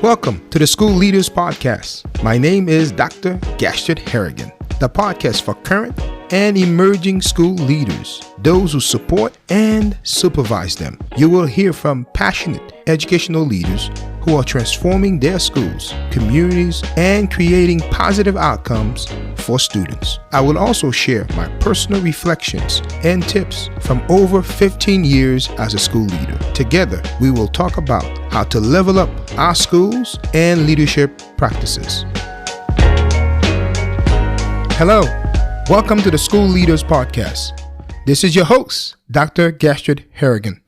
Welcome to the School Leaders Podcast. My name is Dr. Gastard Harrigan, the podcast for current and emerging school leaders, those who support and supervise them. You will hear from passionate educational leaders who are transforming their schools, communities, and creating positive outcomes for students. I will also share my personal reflections and tips from over 15 years as a school leader. Together, we will talk about how to level up our schools and leadership practices. Hello, welcome to the School Leaders Podcast. This is your host, Dr. Gastard Harrigan.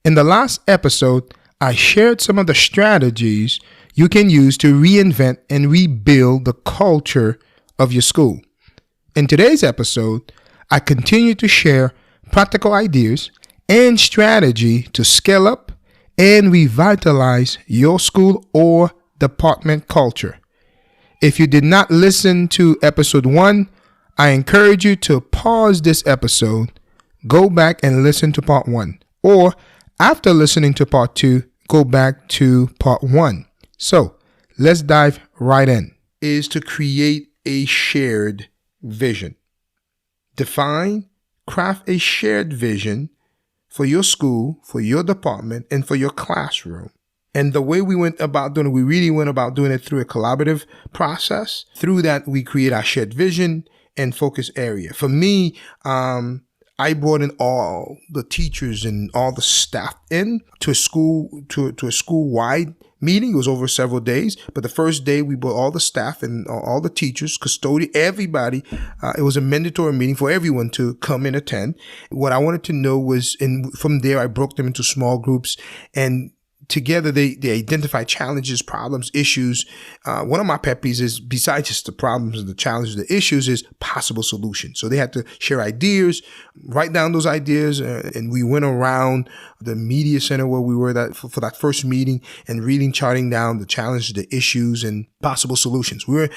In the last episode, I shared some of the strategies you can use to reinvent and rebuild the culture of your school. In today's episode, I continue to share practical ideas and strategy to scale up and revitalize your school or department culture. If you did not listen to episode 1, I encourage you to pause this episode, go back and listen to part 1, or after listening to part 2, go back to part 1. So let's dive right in. Is to create a shared vision. Define, craft a shared vision for your school, for your department, and for your classroom. And the way we went about doing it, we really went about doing it through a collaborative process. Through that, we create our shared vision and focus area. For me, I brought in all the teachers and all the staff in to a school-wide meeting. It was over several days, but the first day we brought all the staff and all the teachers, custodian, everybody. It was a mandatory meeting for everyone to come and attend. What I wanted to know was, and from there I broke them into small groups, and together they identify challenges, problems, issues. One of my pet peeves is, besides just the problems and the challenges, the issues, is possible solutions. So they had to share ideas, write down those ideas, and we went around the media center where we were for that first meeting and reading, charting down the challenges, the issues, and possible solutions. We're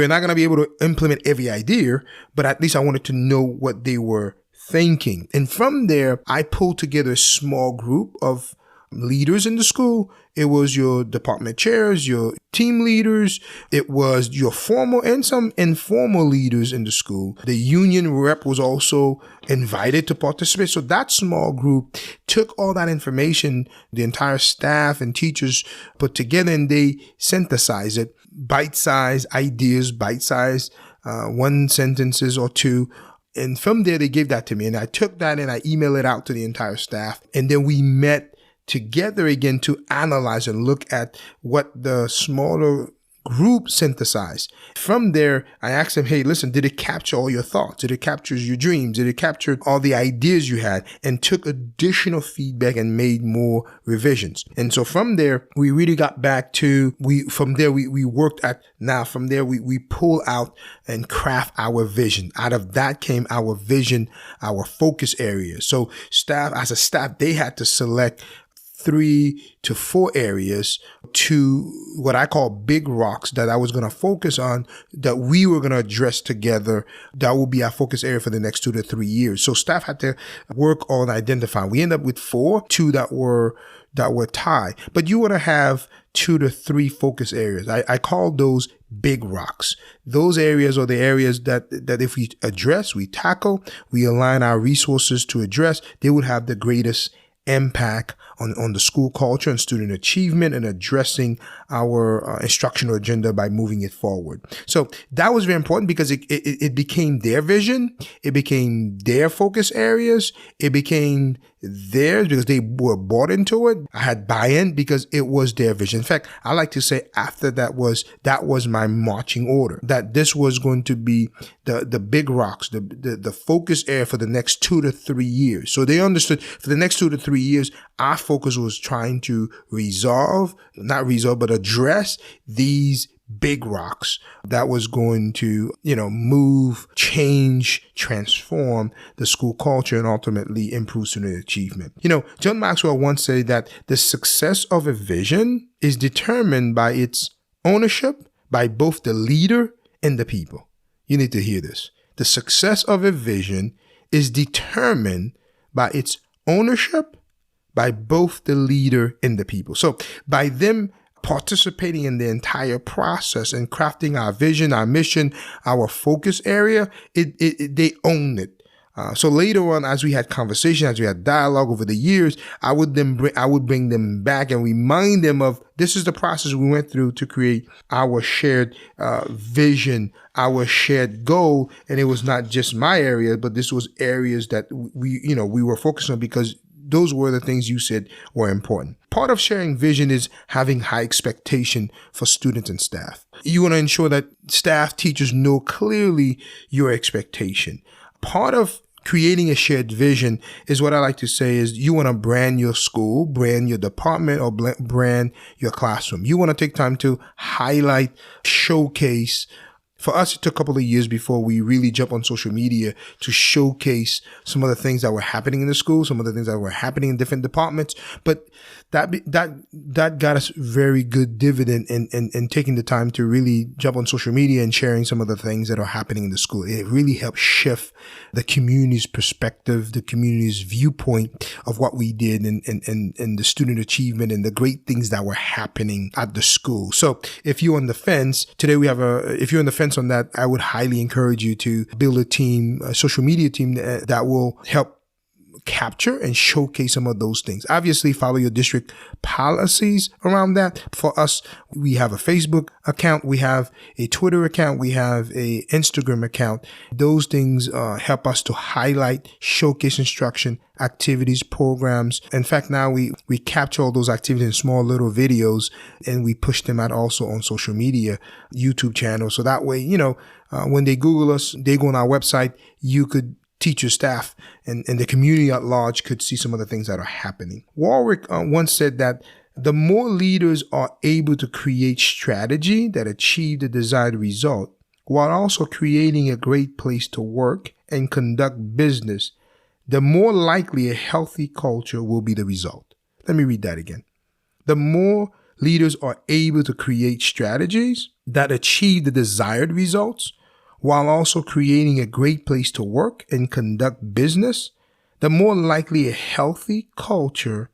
not going to be able to implement every idea, but at least I wanted to know what they were thinking. And from there, I pulled together a small group of leaders in the school. It was your department chairs, your team leaders. It was your formal and some informal leaders in the school. The union rep was also invited to participate. So that small group took all that information, the entire staff and teachers put together, and they synthesized it, bite-sized ideas, bite-sized one sentences or two. And from there, they gave that to me. And I took that and I emailed it out to the entire staff. And then we met together again to analyze and look at what the smaller group synthesized. From there, I asked them, hey, listen, did it capture all your thoughts? Did it capture your dreams? Did it capture all the ideas you had? And took additional feedback and made more revisions. And so from there, we really got back to, we worked at, now from there, we pull out and craft our vision. Out of that came our vision, our focus areas. So as a staff, they had to select 3 to 4 areas to what I call big rocks that I was going to focus on, that we were going to address together. That will be our focus area for the next 2 to 3 years. So staff had to work on identifying. We ended up with 2 that were tied, but you want to have 2 to 3 focus areas. I call those big rocks. Those areas are the areas that if we address, we tackle, we align our resources to address, they would have the greatest impact on the school culture and student achievement and addressing our instructional agenda by moving it forward. So that was very important because it became their vision. It became their focus areas. It became theirs because they were bought into it. I had buy-in because it was their vision. In fact, I like to say after that was my marching order, that this was going to be the big rocks, the focus area for the next 2 to 3 years. So they understood for the next 2 to 3 years, our focus was trying to address these big rocks that was going to, move, change, transform the school culture and ultimately improve student achievement. John Maxwell once said that the success of a vision is determined by its ownership by both the leader and the people. You need to hear this. The success of a vision is determined by its ownership by both the leader and the people. So by them participating in the entire process and crafting our vision, our mission, our focus area, they own it. So later on, as we had conversation, as we had dialogue over the years, I would bring them back and remind them of this is the process we went through to create our shared vision, our shared goal. And it was not just my area, but this was areas that we were focused on because those were the things you said were important. Part of sharing vision is having high expectation for students and staff. You want to ensure that staff, teachers know clearly your expectation. Part of creating a shared vision is what I like to say is you want to brand your school, brand your department, or brand your classroom. You want to take time to highlight, showcase. For us, it took a couple of years before we really jump on social media to showcase some of the things that were happening in the school, some of the things that were happening in different departments. But that got us very good dividend in taking the time to really jump on social media and sharing some of the things that are happening in the school. It really helped shift the community's perspective, the community's viewpoint of what we did and the student achievement and the great things that were happening at the school. So if you're on the fence, today if you're on the fence on that, I would highly encourage you to build a social media team that will help capture and showcase some of those things. Obviously, follow your district policies around that. For us, we have a Facebook account, we have a Twitter account, we have a Instagram account. Those things help us to highlight, showcase instruction, activities, programs. In fact, now we capture all those activities in small little videos and we push them out also on social media, YouTube channels. So that way, when they Google us, they go on our website, you could teacher, staff, and the community at large could see some of the things that are happening. Warwick once said that the more leaders are able to create strategy that achieve the desired result, while also creating a great place to work and conduct business, the more likely a healthy culture will be the result. Let me read that again. The more leaders are able to create strategies that achieve the desired results, while also creating a great place to work and conduct business, the more likely a healthy culture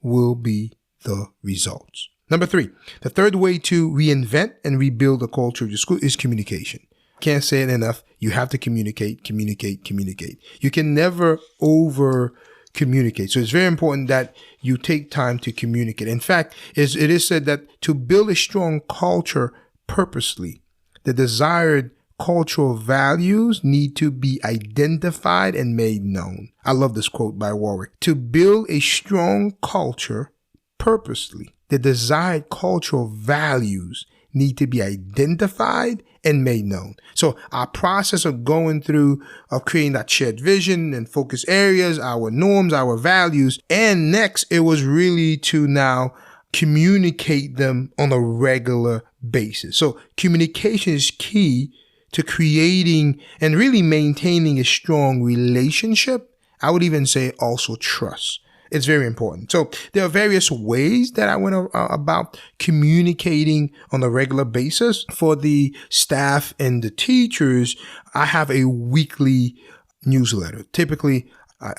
will be the results. Number 3, the third way to reinvent and rebuild the culture of your school is communication. Can't say it enough. You have to communicate. You can never over communicate. So it's very important that you take time to communicate. In fact, it is said that to build a strong culture purposely, the desired cultural values need to be identified and made known. I love this quote by Warwick. To build a strong culture purposely, the desired cultural values need to be identified and made known. So our process of creating that shared vision and focus areas, our norms, our values, and next it was really to now communicate them on a regular basis. So communication is key to creating and really maintaining a strong relationship. I would even say also trust. It's very important. So there are various ways that I went about communicating on a regular basis. For the staff and the teachers, I have a weekly newsletter. Typically,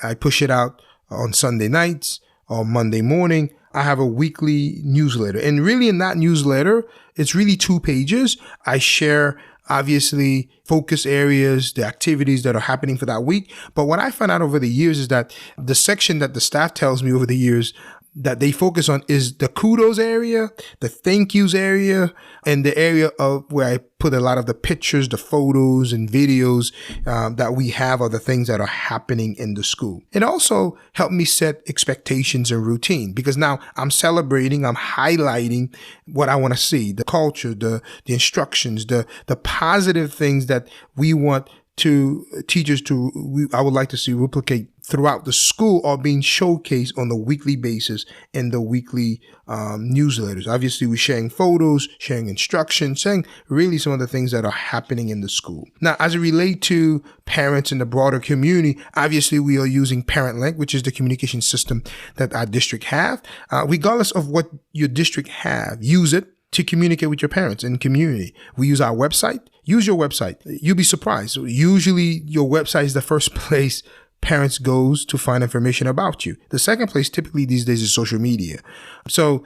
I push it out on Sunday nights or Monday morning. I have a weekly newsletter. And really in that newsletter, it's really 2 pages. I share obviously focus areas, the activities that are happening for that week. But what I found out over the years is that the section that the staff tells me over the years that they focus on is the kudos area, the thank yous area, and the area of where I put a lot of the pictures, the photos and videos that we have of the things that are happening in the school. It also helped me set expectations and routine because now I'm celebrating, I'm highlighting what I want to see, the culture, the instructions, the positive things that we want to teachers I would like to see replicate throughout the school are being showcased on a weekly basis in the weekly newsletters. Obviously, we're sharing photos, sharing instructions, sharing really some of the things that are happening in the school. Now, as it relates to parents in the broader community, obviously, we are using ParentLink, which is the communication system that our district have. Regardless of what your district have, use it to communicate with your parents and community. We use our website. Use your website. You'll be surprised. Usually, your website is the first place parents goes to find information about you. The second place typically these days is social media. So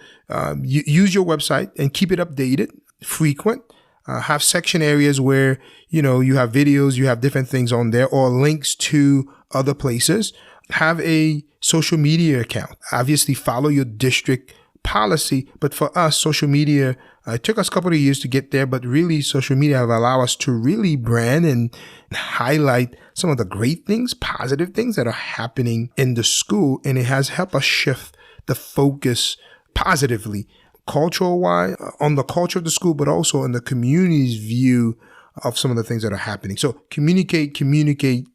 you use your website and keep it updated, frequent. Have section areas where, you have videos, you have different things on there or links to other places. Have a social media account. Obviously follow your district policy. But for us, social media, it took us a couple of years to get there, but really social media have allowed us to really brand and highlight some of the great things, positive things that are happening in the school. And it has helped us shift the focus positively, cultural wise, on the culture of the school, but also in the community's view of some of the things that are happening. So communicate,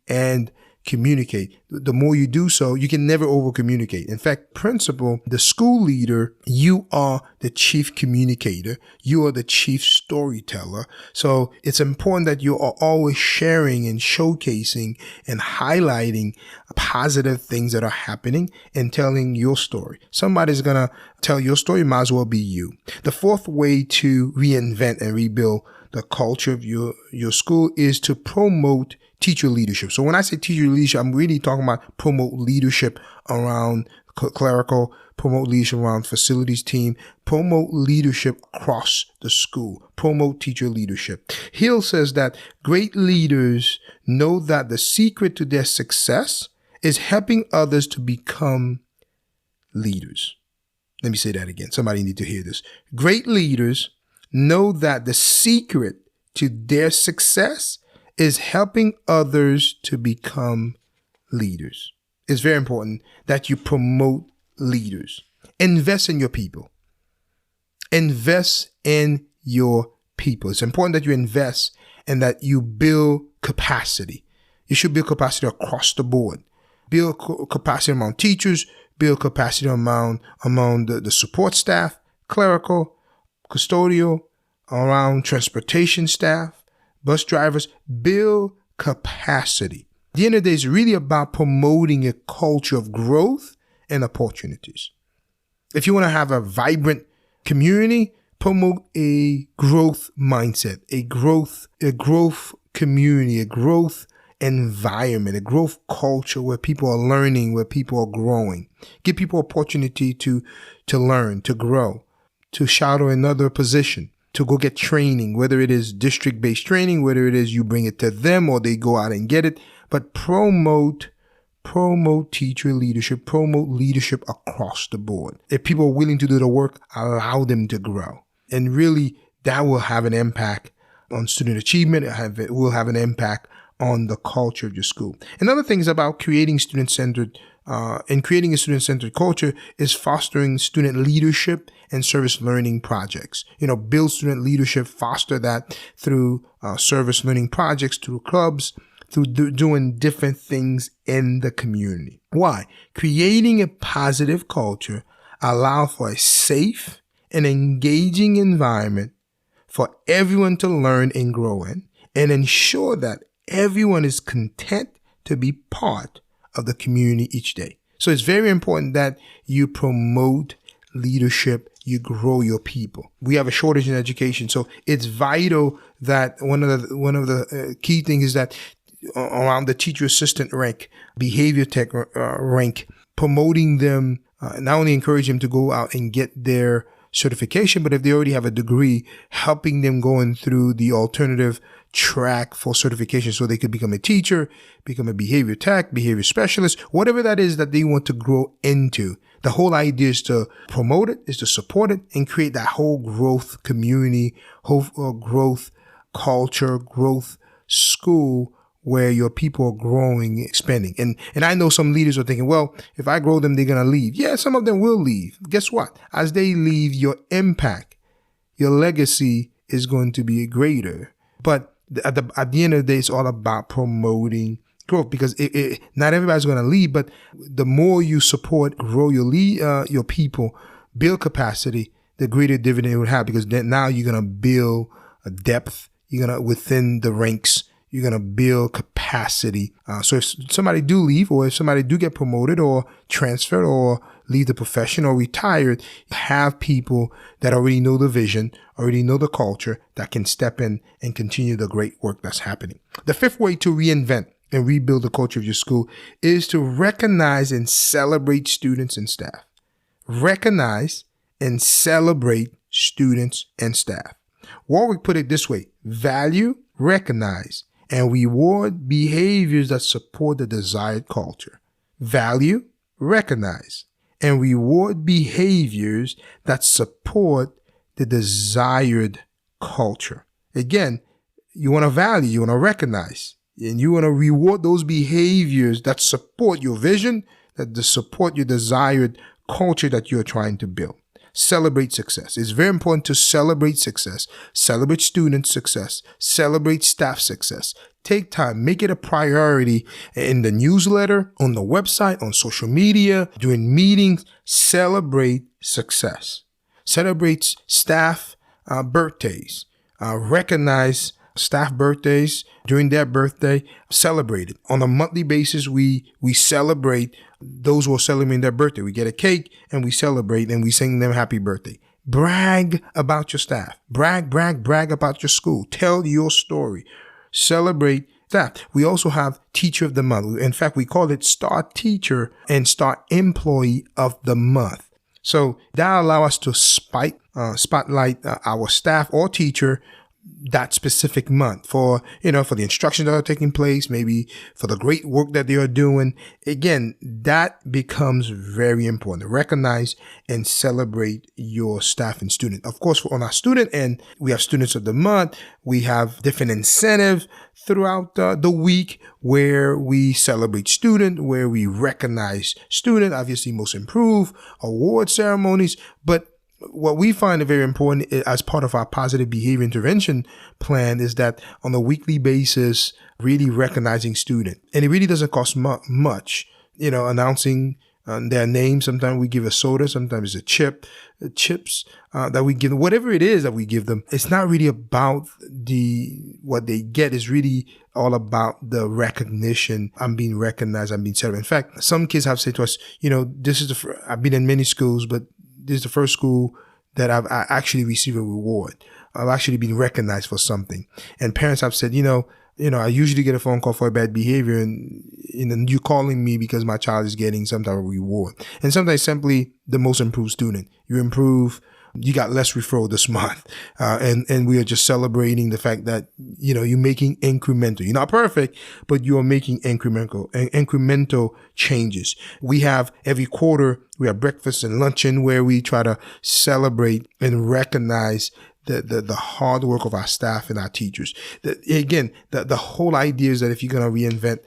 and communicate. The more you do so, you can never over communicate. In fact, principal, the school leader, you are the chief communicator. You are the chief storyteller. So it's important that you are always sharing and showcasing and highlighting positive things that are happening and telling your story. Somebody's going to tell your story, might as well be you. The fourth way to reinvent and rebuild the culture of your school is to promote teacher leadership. So when I say teacher leadership, I'm really talking about promote leadership around clerical, promote leadership around facilities team, promote leadership across the school, promote teacher leadership. Hill says that great leaders know that the secret to their success is helping others to become leaders. Let me say that again. Somebody need to hear this. Great leaders know that the secret to their success is helping others to become leaders. It's very important that you promote leaders. Invest in your people. Invest in your people. It's important that you invest and that you build capacity. You should build capacity across the board. Build capacity among teachers, build capacity among the support staff, clerical, custodial, around transportation staff, bus drivers. Build capacity. At the end of the day, it's really about promoting a culture of growth and opportunities. If you want to have a vibrant community, promote a growth mindset, a growth community, a growth environment, a growth culture where people are learning, where people are growing. Give people opportunity to learn, to grow, to shadow another position, to go get training, whether it is district-based training, whether it is you bring it to them or they go out and get it. But promote teacher leadership, promote leadership across the board. If people are willing to do the work, allow them to grow. And really, that will have an impact on student achievement. It will have an impact on the culture of your school. Another thing is about creating student-centered and creating a student-centered culture is fostering student leadership and service learning projects. Build student leadership, foster that through service learning projects, through clubs, through doing different things in the community. Why? Creating a positive culture allows for a safe and engaging environment for everyone to learn and grow in, and ensure that everyone is content to be part of the community each day. So it's very important that you promote leadership, you grow your people. We have a shortage in education, so it's vital that one of the key things is that around the teacher assistant rank, behavior tech rank, promoting them, not only encourage them to go out and get their certification, but if they already have a degree, helping them going through the alternative track for certification so they could become a teacher, become a behavior tech, behavior specialist, whatever that is that they want to grow into. The whole idea is to promote it, is to support it, and create that whole growth community, whole growth culture, growth school where your people are growing, expanding. And I know some leaders are thinking, well, if I grow them, they're going to leave. Yeah, some of them will leave. Guess what? As they leave, your impact, your legacy is going to be greater. But at the end of the day, it's all about promoting growth, because not everybody's going to leave, but the more you support, grow your people, build capacity, the greater dividend it would have, because then now you're going to build a depth. You're going to, within the ranks, you're going to build capacity. So if somebody do leave, or if somebody do get promoted or transferred or leave the profession or retired, have people that already know the vision, already know the culture, that can step in and continue the great work that's happening. The fifth way to reinvent and rebuild the culture of your school is to recognize and celebrate students and staff. Recognize and celebrate students and staff. Warwick put it this way: value, recognize, and reward behaviors that support the desired culture. Value, recognize, and reward behaviors that support the desired culture. Again, you want to value, you want to recognize, and you want to reward those behaviors that support your vision, that support your desired culture that you're trying to build. Celebrate success. It's very important to celebrate success, celebrate student success, celebrate staff success. Take time, make it a priority in the newsletter, on the website, on social media, during meetings. Celebrate success. Celebrate staff birthdays. Recognize staff birthdays during their birthday. Celebrate it. On a monthly basis, we celebrate those who are celebrating their birthday. We get a cake and we celebrate and we sing them happy birthday. Brag about your staff. Brag about your school. Tell your story. Celebrate staff. We also have Teacher of the Month. In fact, we call it Star Teacher and Star Employee of the Month. So that allows us to spotlight our staff or teacher that specific month for the instructions that are taking place, maybe for the great work that they are doing. Again, that becomes very important. Recognize and celebrate your staff and student. Of course, on our student end, we have Students of the Month. We have different incentives throughout the week where we celebrate student, where we recognize student, obviously most improved, award ceremonies. But what we find very important as part of our positive behavior intervention plan is that on a weekly basis, really recognizing student. And it really doesn't cost much, announcing their name. Sometimes we give a soda, sometimes it's chips that we give them, whatever it is that we give them. It's not really about what they get. It's really all about the recognition. I'm being recognized, I'm being celebrated. In fact, some kids have said to us, this is I've been in many schools, but this is the first school that I actually received a reward. I've actually been recognized for something. And parents have said, I usually get a phone call for a bad behavior and you calling me because my child is getting some type of reward. And sometimes simply the most improved student. You got less referral this month. And we are just celebrating the fact that, you're making incremental. You're not perfect, but you are making incremental changes. We have every quarter, we have breakfast and luncheon where we try to celebrate and recognize the hard work of our staff and our teachers. The whole idea is that if you're going to reinvent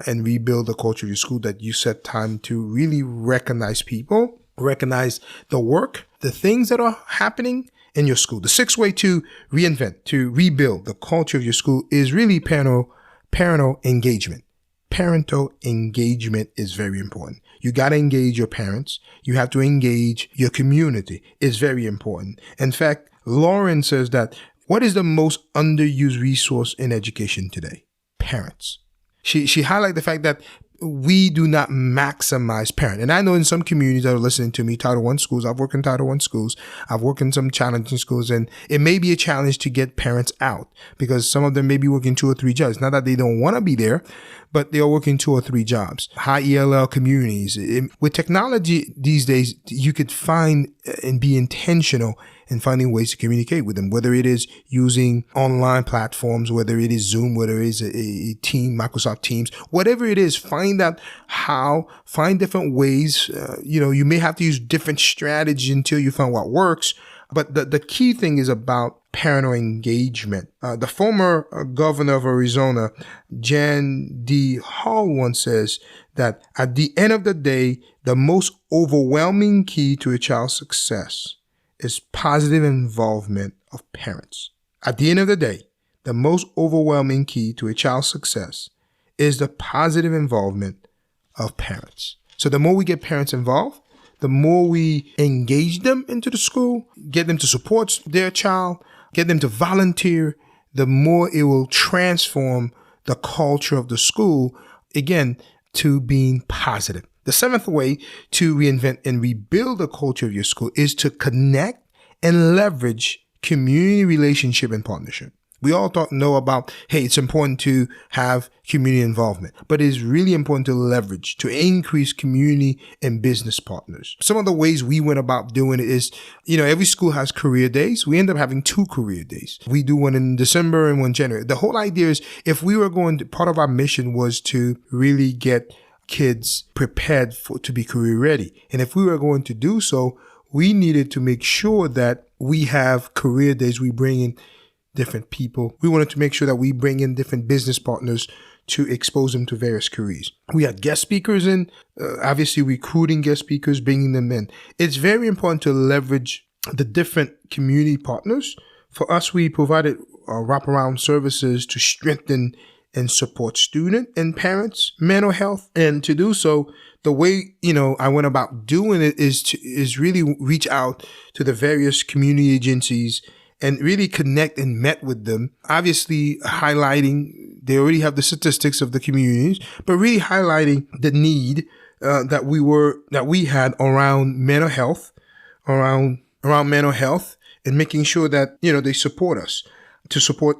and rebuild the culture of your school, that you set time to really recognize people, recognize the work, the things that are happening in your school. The sixth way to reinvent, to rebuild the culture of your school is really parental engagement. Parental engagement is very important. You got to engage your parents. You have to engage your community. It's very important. In fact, Lauren says that what is the most underused resource in education today? Parents. She highlighted the fact that we do not maximize parent. And I know in some communities that are listening to me, Title I schools, I've worked in Title I schools, I've worked in some challenging schools, and it may be a challenge to get parents out because some of them may be working 2 or 3 jobs. Not that they don't want to be there, but they are working 2 or 3 jobs. High ELL communities. With technology these days, you could find and be intentional in finding ways to communicate with them, whether it is using online platforms, whether it is Zoom, whether it is a team, Microsoft Teams, whatever it is, find different ways. You may have to use different strategies until you find what works. But the key thing is about parental engagement. The former governor of Arizona, Jan D. Hall, once says that at the end of the day, the most overwhelming key to a child's success is positive involvement of parents. At the end of the day, the most overwhelming key to a child's success is the positive involvement of parents. So the more we get parents involved, the more we engage them into the school, get them to support their child, get them to volunteer, the more it will transform the culture of the school, again, to being positive. The seventh way to reinvent and rebuild the culture of your school is to connect and leverage community relationship and partnership. We all know about, hey, it's important to have community involvement, but it's really important to leverage, to increase community and business partners. Some of the ways we went about doing it is, every school has career days. We end up having 2 career days. We do one in December and one in January. The whole idea is, if we were part of our mission was to really get kids prepared to be career ready. And if we were going to do so, we needed to make sure that we have career days. We bring in different people. We wanted to make sure that we bring in different business partners to expose them to various careers. We had guest speakers in, obviously recruiting guest speakers, bringing them in. It's very important to leverage the different community partners. For us, we provided wraparound services to strengthen and support student and parents' mental health. And to do so, the way, I went about doing it is really reach out to the various community agencies and really connect and met with them. Obviously highlighting, they already have the statistics of the communities, but really highlighting the need that we had around mental health, around mental health, and making sure that, they support us to support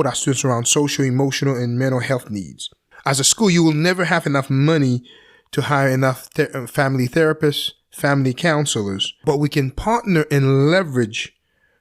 our students around social, emotional, and mental health needs. As a school, you will never have enough money to hire enough family therapists, family counselors, but we can partner and leverage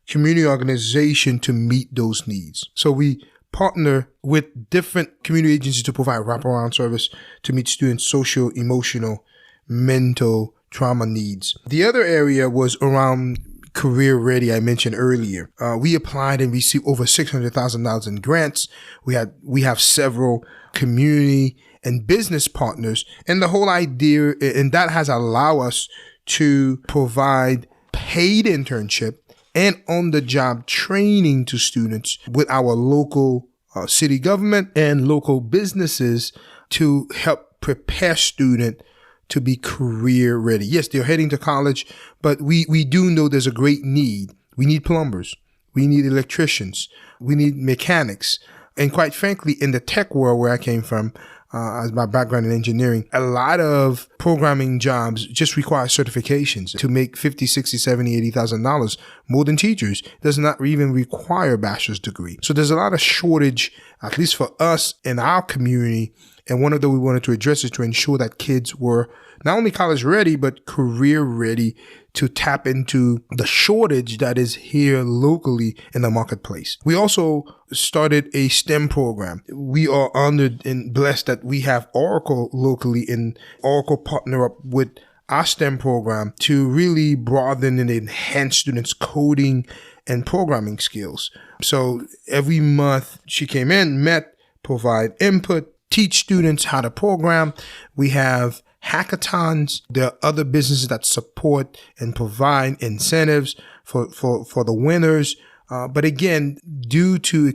community organization to meet those needs. So we partner with different community agencies to provide wraparound service to meet students' social, emotional, mental, trauma needs. The other area was around career ready. I mentioned earlier. We applied and received over $600,000 in grants. We have several community and business partners, and the whole idea, and that has allowed us to provide paid internship and on-the-job training to students with our local city government and local businesses to help prepare students to be career ready. Yes, they're heading to college, but we do know there's a great need. We need plumbers. We need electricians. We need mechanics. And quite frankly, in the tech world where I came from, as my background in engineering, a lot of programming jobs just require certifications to make $50, $60, $70, $80,000 more than teachers. Does not even require a bachelor's degree. So there's a lot of shortage, at least for us in our community. And one of the we wanted to address is to ensure that kids were not only college ready, but career ready to tap into the shortage that is here locally in the marketplace. We also started a STEM program. We are honored and blessed that we have Oracle locally, and Oracle partner up with our STEM program to really broaden and enhance students' coding and programming skills. So every month she came in, met, provide input, teach students how to program. We have hackathons. There are other businesses that support and provide incentives for the winners. But again, due to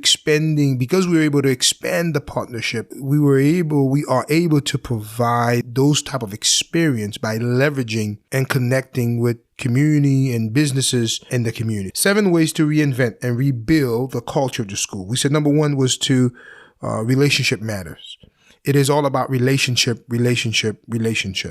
because we were able to expand the partnership, we are able to provide those type of experience by leveraging and connecting with community and businesses in the community. 7 ways to reinvent and rebuild the culture of the school. We said number 1 was to relationship matters. It is all about relationship.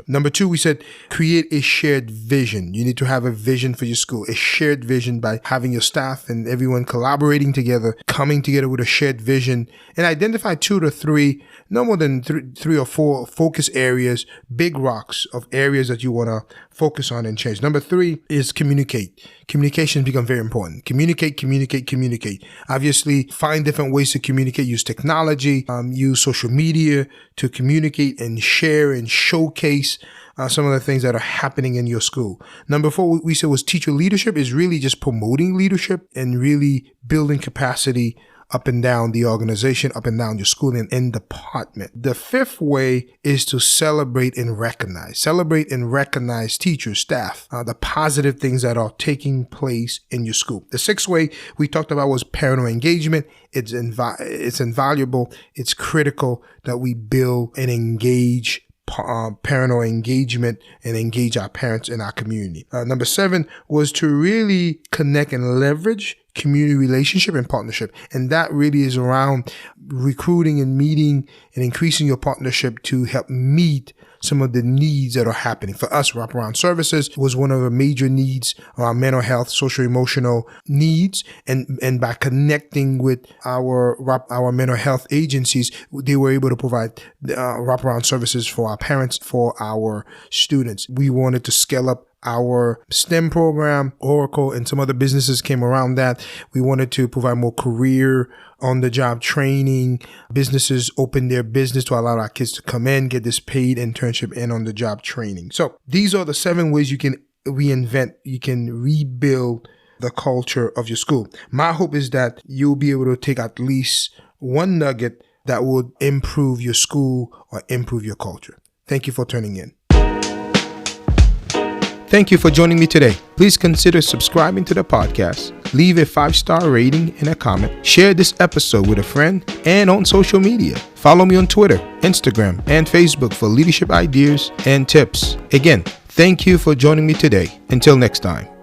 Number 2, we said create a shared vision. You need to have a vision for your school, a shared vision by having your staff and everyone collaborating together, coming together with a shared vision, and identify 2 to 3, no more than 3 or 4 focus areas, big rocks of areas that you want to focus on and change. Number 3 is communicate. Communication become very important. Communicate. Obviously, find different ways to communicate. Use technology, use social media to communicate and share and showcase some of the things that are happening in your school. Number 4, we said was teacher leadership is really just promoting leadership and really building capacity up and down the organization, up and down your school and department. The 5th way is to celebrate and recognize. Celebrate and recognize teachers, staff, the positive things that are taking place in your school. The 6th way we talked about was parental engagement. It's invaluable. It's critical that we build and engage parental engagement and engage our parents in our community. Number 7 was to really connect and leverage community relationship and partnership. And that really is around recruiting and meeting and increasing your partnership to help meet some of the needs that are happening. For us, wraparound services was one of the major needs, our mental health, social emotional needs. And by connecting with our mental health agencies, they were able to provide wraparound services for our parents, for our students. We wanted to scale up our STEM program. Oracle and some other businesses came around that. We wanted to provide more career on-the-job training. Businesses open their business to allow our kids to come in, get this paid internship and on-the-job training. So these are the 7 ways you can reinvent, you can rebuild the culture of your school. My hope is that you'll be able to take at least one nugget that would improve your school or improve your culture. Thank you for tuning in. Thank you for joining me today. Please consider subscribing to the podcast, leave a 5-star rating and a comment, share this episode with a friend, and on social media. Follow me on Twitter, Instagram, and Facebook for leadership ideas and tips. Again, thank you for joining me today. Until next time.